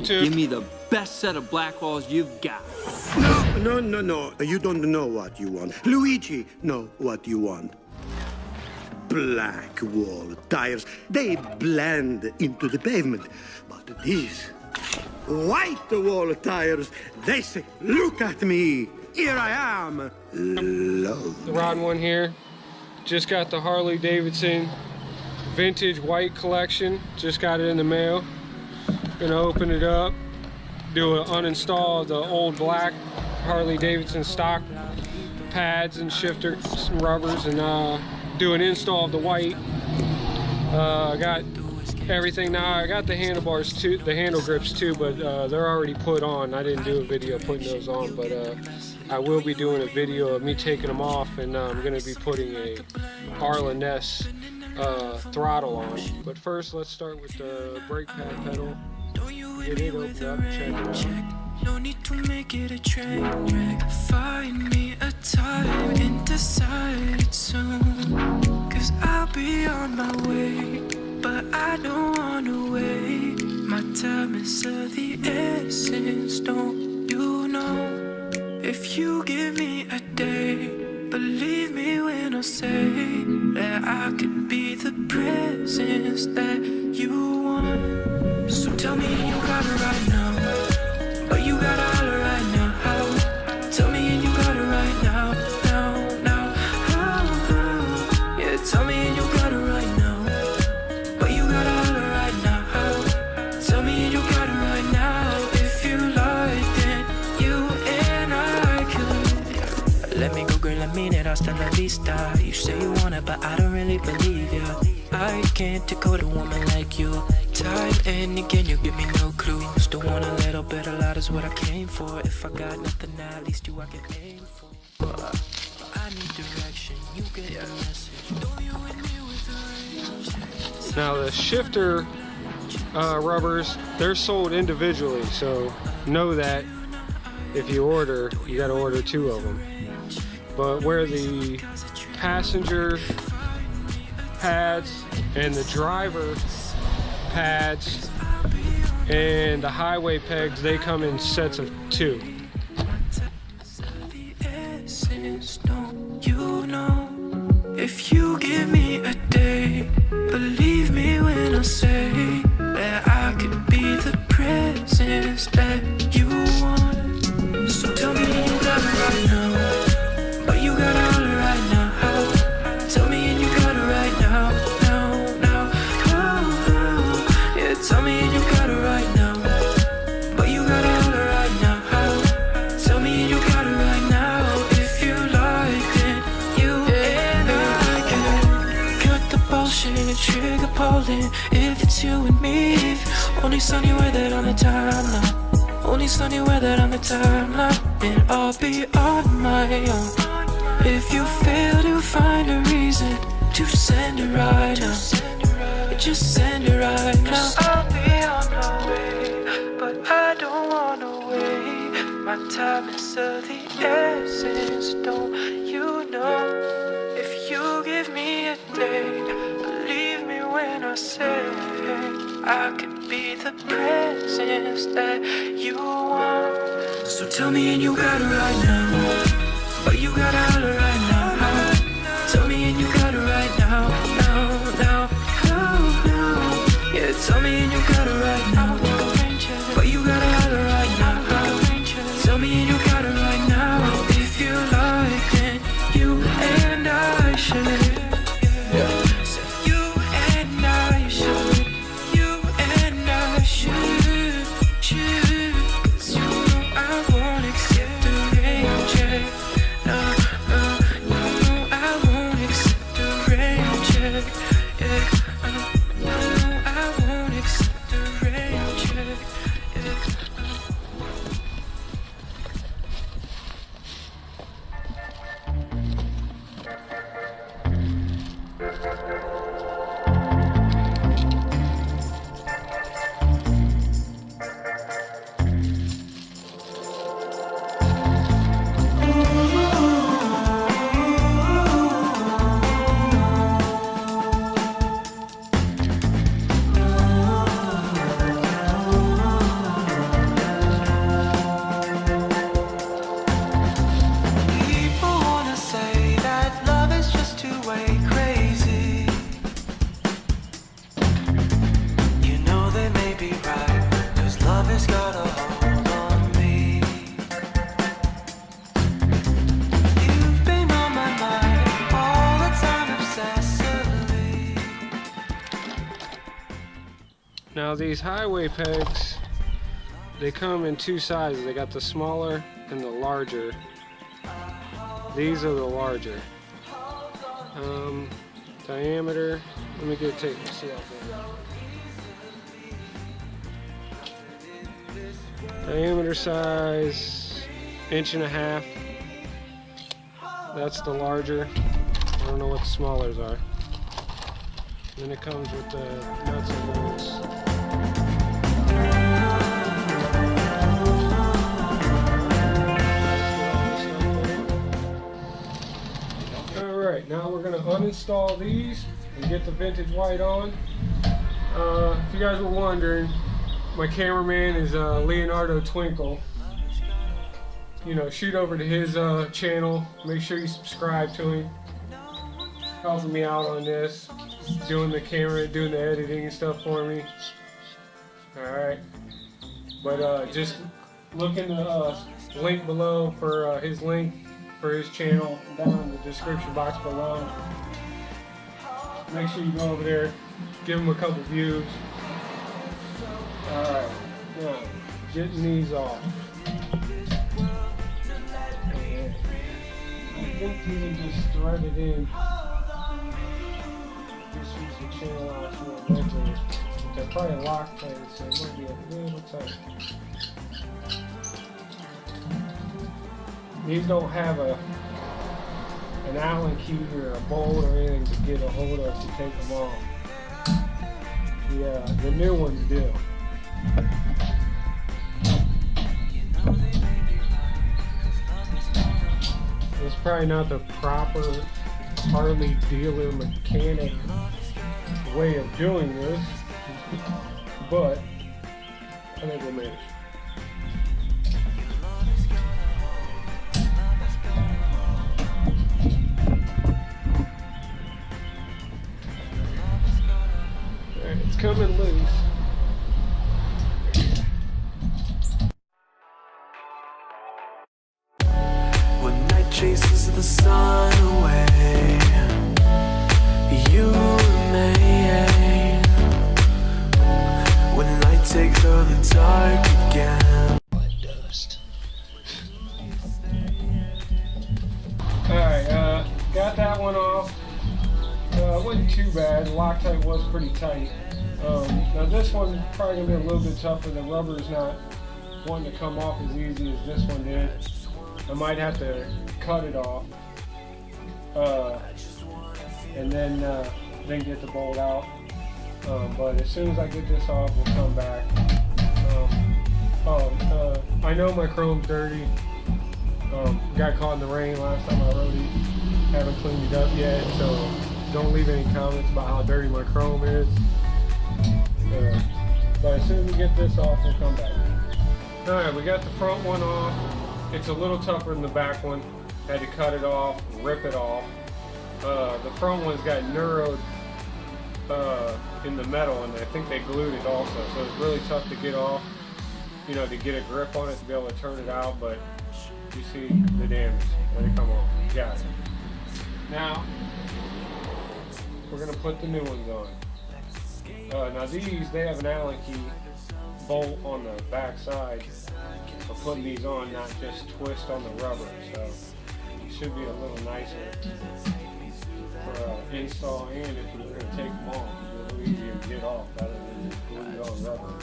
YouTube. Give me the best set of black walls you've got. No. You don't know what you want. Luigi know what you want. Black wall tires, they blend into the pavement. But these white wall tires, they say, look at me. Here I am. Love. The rod one here. Just got the Harley Davidson vintage white collection. Just got it in the mail. Gonna open it up, do an uninstall of the old black Harley Davidson stock pads and shifters and rubbers, and do an install of the white. I got everything now. I got the handlebars too, the handle grips too, but they're already put on. I didn't do a video putting those on, but I will be doing a video of me taking them off, and I'm going to be putting a Arla Ness throttle on. But first, let's start with the brake pad pedal. Get it opened up, check it out. No need to make it a train wreck. Find me a time and decide it soon. Cause I'll be on my way, but I don't wanna wait. My time is of the essence, don't you know? If you give me a day, believe me when I say that I can be the presence that you want. So tell me you got it right now, but you got it all right now. Tell me and you got it right now, now. Yeah, tell me and you got it right now, but you got it all right now. Tell me and you got it right now. If you like, then you and I can. Let me go, girl, I mean it, hasta la vista. You say you want it, but I don't really believe ya. I can't decode a woman like you. Time and again, you give me no clue. Still want a little bit, a lot is what I came for. If I got nothing now, at least you I can aim for. I need direction, you get the message. Don't you and me with the range. Now the shifter rubbers, they're sold individually, so know that if you order, you got to order 2 of them. But where the passenger pads and the driver pads and the highway pegs, they come in sets of 2. You know, if you give me a day, believe me when I say that I could be the presence that you want. So tell me you got it right now, but you got it all right now. Tell me and you got it right now, now. Yeah, tell me and you got it right now, but you got it all right now. Tell me and you got it right now. If you like it, you and I can cut the bullshit, trigger pulling. If it's you and me, only sunny weather on the timeline. Only sunny weather on the timeline, and I'll be on my own. If you fail to find a reason to send it right now, just send it right now. I'll be on my way, but I don't wanna wait. My time is of the essence, don't you know? If you give me a day, believe me when I say I can be the presence that you want. So tell me and you got it right now, but you got it all right now. Tell me and you got it right now, now. Yeah, tell me and you got it right now, but you got it all right now. Tell me and you got it right now. If you like, then you and I should. You and I should. You and I should. 'Cause you know I won't accept the rain check. No. Now these highway pegs, they come in two sizes. They got the smaller and the larger. These are the larger. Diameter, let me get a tape and see how big. Diameter size, 1.5 inches. That's the larger. I don't know what the smallers are. Then it comes with the nuts and bolts. Alright, now we're going to uninstall these and get the vintage white on. If you guys were wondering, my cameraman is Leonardo Twinkle. You know, shoot over to his channel. Make sure you subscribe to him. Helping me out on this. Doing the camera, doing the editing and stuff for me. Alright. But just look in the link below for his link for his channel down in the description box below. Make sure you go over there, give him a couple views. Alright, now getting these off. I think you can just thread it in. Just use the channel out for a regular. They're probably Loctite, so it might be a little tight. These don't have an Allen key or a bolt or anything to get a hold of to take them off. Yeah, the new ones do. It's probably not the proper Harley dealer mechanic way of doing this, but I think we'll manage. Alright, it's coming loose. When night chases the sun away, you remain. When light takes over the dark again. Alright, got that one off. It wasn't too bad. The Loctite was pretty tight. Now this one probably gonna be a little bit tougher. The rubber's not wanting to come off as easy as this one did. I might have to cut it off, and then get the bolt out. But as soon as I get this off, we'll come back. I know my chrome's dirty. Got caught in the rain last time I rode it. Haven't cleaned it up yet, so don't leave any comments about how dirty my chrome is. But as soon as we get this off, we'll come back. Alright, we got the front one off. It's a little tougher than the back one. Had to cut it off, rip it off. The front one's got neuroed in the metal, and I think they glued it also. So it's really tough to get off, you know, to get a grip on it, to be able to turn it out. But you see the damage. Let it come off. Got it. Now, we're going to put the new ones on. Now these, they have an Allen key bolt on the back side for putting these on, not just twist on the rubber. So it should be a little nicer for install, and if you're going to take them off, it's a little easier to get off rather than just glue it on rubber.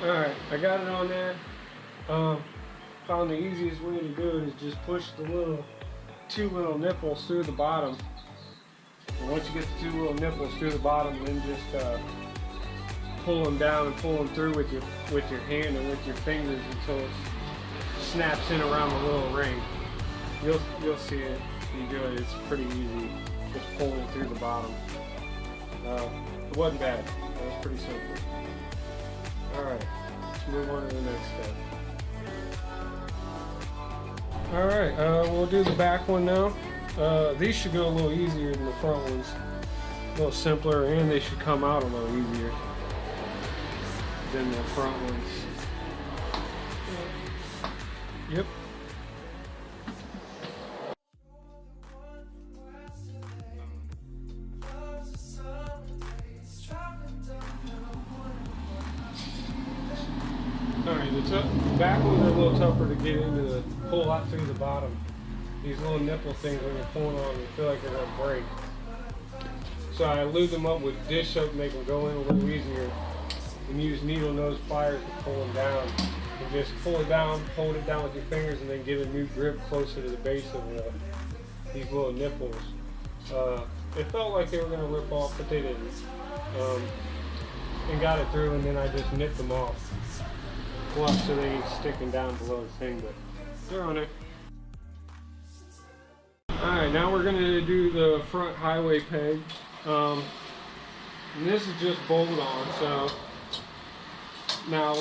Alright, I got it on there. Found the easiest way to do it is just push the two little nipples through the bottom And once you get the 2 little nipples through the bottom, then just pull them down and pull them through with your hand and with your fingers until it snaps in around the little ring. You'll see it if you do it. It's pretty easy, just pulling through the bottom. It wasn't bad. It was pretty simple. All right, let's move on to the next step. All right, we'll do the back one now. These should go a little easier than the front ones. A little simpler, and they should come out a little easier than the front ones. Yep. Alright, the back ones are a little tougher to get into the pull out through the bottom. These little nipple things when you're pulling on them, you feel like they're going to break. So I lube them up with dish soap to make them go in a little easier, and use needle nose pliers to pull them down. And just pull it down, hold it down with your fingers, and then get a new grip closer to the base of these little nipples. It felt like they were going to rip off, but they didn't. And got it through, and then I just nipped them off. Flush so they ain't sticking down below the thing, but they're on it. Alright, now we're going to do the front highway peg. And this is just bolt on, so now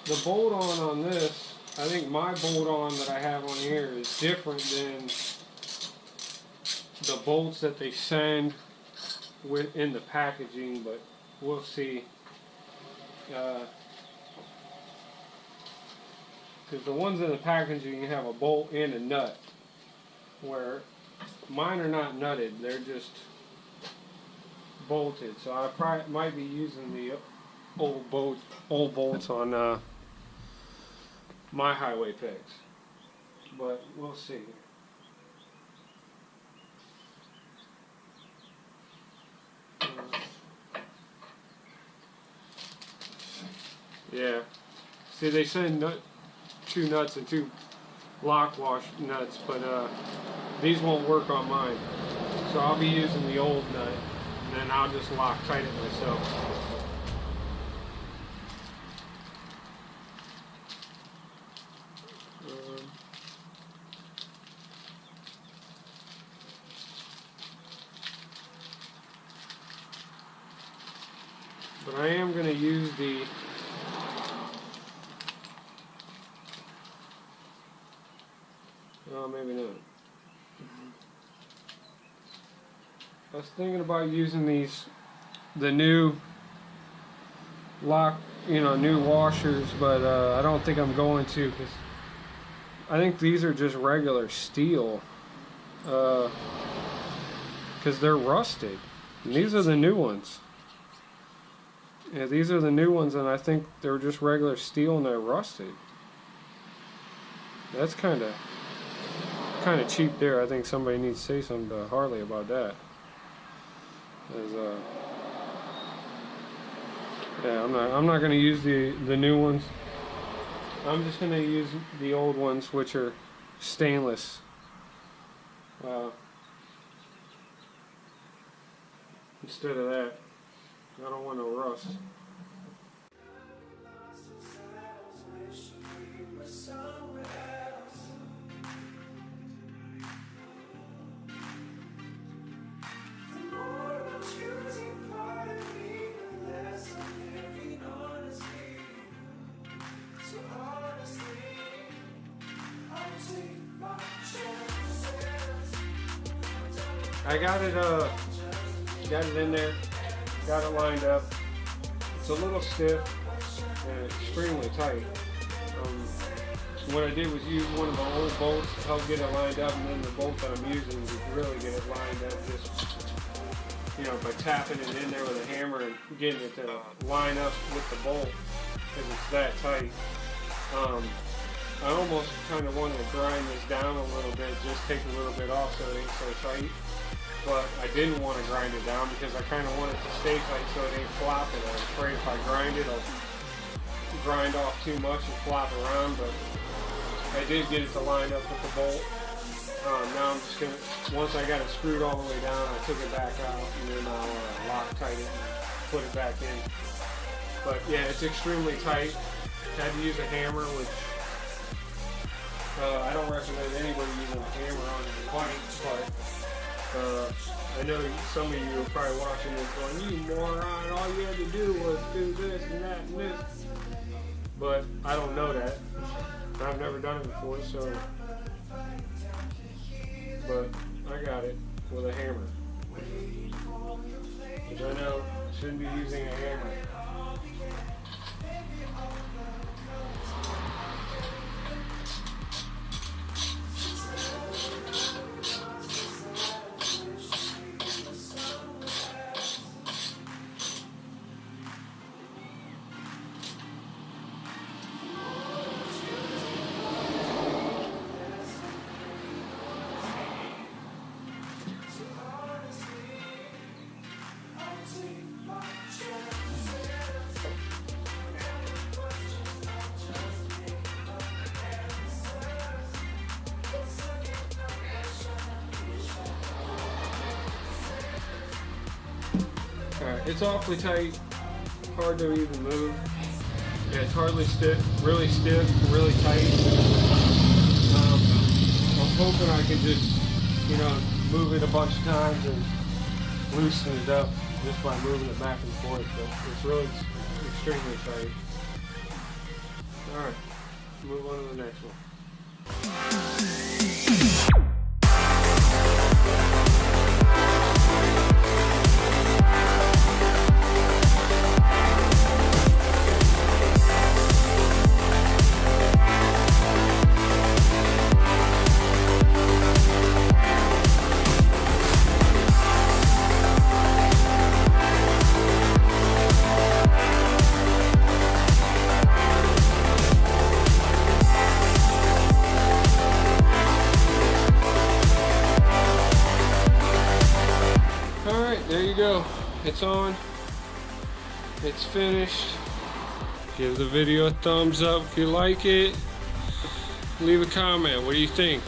the bolt on this, I think my bolt on that I have on here is different than the bolts that they send in the packaging, but we'll see. Because the ones in the packaging have a bolt and a nut, where mine are not nutted, they're just bolted. So I probably might be using the old bolts on my highway pegs, but we'll see. Yeah. See, they send 2 nuts and 2 lock wash nuts, but these won't work on mine. So I'll be using the old nut, and then I'll just lock tight it myself. But I am going to use the maybe not. I was thinking about using the new lock, new washers, but I don't think I'm going to, because I think these are just regular steel, because they're rusted. And these are the new ones. Yeah, these are the new ones, and I think they're just regular steel and they're rusted. That's kind of cheap there. I think somebody needs to say something to Harley about that. Yeah, I'm not going to use the new ones. I'm just going to use the old ones, which are stainless. Instead of that, I don't want no rust. I got it in there, got it lined up. It's a little stiff and extremely tight. What I did was use one of the old bolts to help get it lined up, and then the bolt that I'm using to really get it lined up, just by tapping it in there with a hammer and getting it to line up with the bolt, because it's that tight. I almost kind of wanted to grind this down a little bit, just take a little bit off so it ain't so tight. But I didn't want to grind it down because I kind of want it to stay tight so it ain't flopping. I'm afraid if I grind it, I'll grind off too much and flop around, but I did get it to line up with the bolt. Now I'm just gonna, once I got it screwed all the way down, I took it back out and then I'll Loctite it and put it back in. But yeah, it's extremely tight. Had to use a hammer, which I don't recommend anybody using a hammer on the bike, but I know some of you are probably watching this going, you moron, all you had to do was do this and that and this. But I don't know that. I've never done it before, so. But I got it with a hammer. Which I know shouldn't be using a hammer. Alright, it's awfully tight, hard to even move. Yeah, it's hardly stiff, really tight. I'm hoping I can just, move it a bunch of times and loosen it up just by moving it back and forth, but it's really extremely tight. Alright, move on to the next one. There you go. It's on. It's finished. Give the video a thumbs up if you like it. Leave a comment. What do you think?